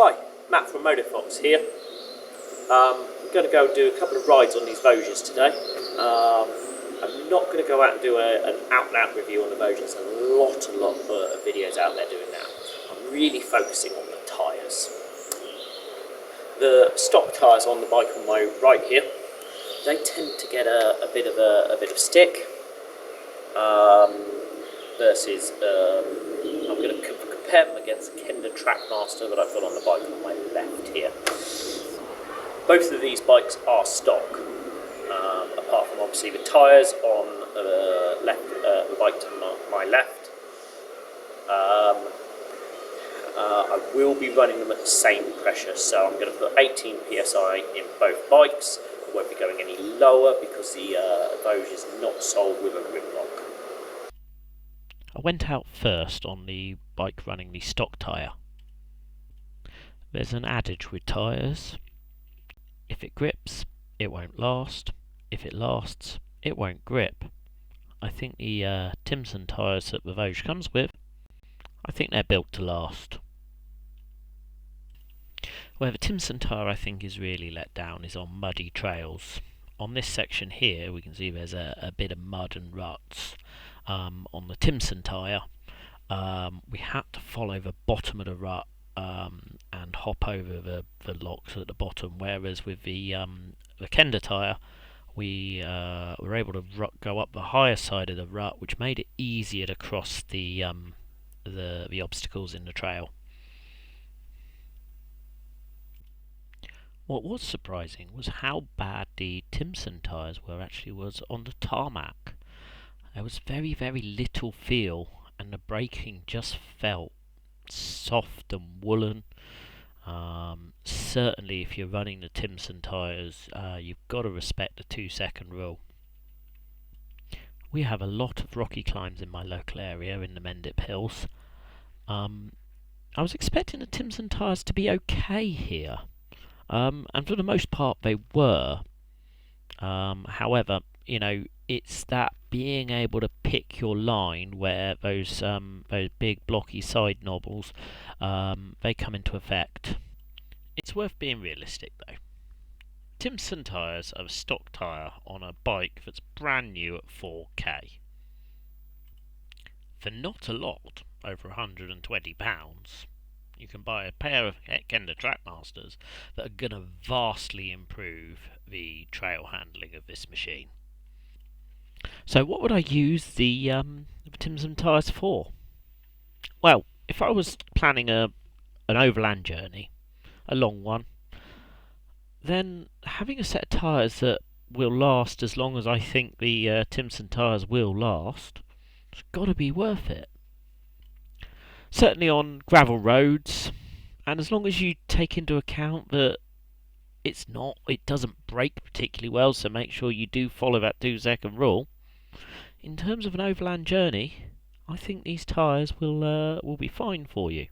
Hi, Matt from Motorfox here. I'm going to go do a couple of rides on these Voges today. I'm not going to go out and do an out-and-out review on the Voges. There's a lot of videos out there doing that. I'm really focusing on the tyres. The stock tyres on the bike on my right here, they tend to get a bit of stick. Versus I'm going to compare them against the Kenda Trackmaster that I've got on the bike on my left here. Both of these bikes are stock, apart from obviously the tyres on the bike to my left. I will be running them at the same pressure, so I'm going to put 18 psi in both bikes. I won't be going any lower because the Voge is not sold with a grip lock. I went out first on the bike running the stock tyre. There's an adage with tyres: if it grips, it won't last. If it lasts, it won't grip. I think the Timsun tyres that the Voge comes with, I think they're built to last. Where the Timsun tyre I think is really let down is on muddy trails. On this section here we can see there's a bit of mud and ruts. On the Timsun tyre, we had to follow the bottom of the rut and hop over the locks at the bottom, whereas with the Kenda tyre we were able to go up the higher side of the rut, which made it easier to cross the obstacles in the trail. What was surprising was how bad the Timsun tyres was on the tarmac. There was very little feel, and the braking just felt soft and woolen. Certainly if you're running the Timsun tyres, you've got to respect the 2-second rule. We have a lot of rocky climbs in my local area in the Mendip Hills. I was expecting the Timsun tyres to be okay here, and for the most part they were. However, it's that being able to pick your line where those big blocky side knobbles they come into effect. It's worth being realistic though. Timsun tyres are a stock tyre on a bike that's brand new at 4K. For not a lot, over £120, you can buy a pair of Kenda Trackmasters that are going to vastly improve the trail handling of this machine. So what would I use the Timsun tyres for? Well, if I was planning an overland journey, a long one, then having a set of tyres that will last as long as I think the Timsun tyres will last, it's got to be worth it. Certainly on gravel roads, and as long as you take into account that it doesn't brake particularly well, so make sure you do follow that 2-second rule. In terms of an overland journey, I think these tyres will be fine for you.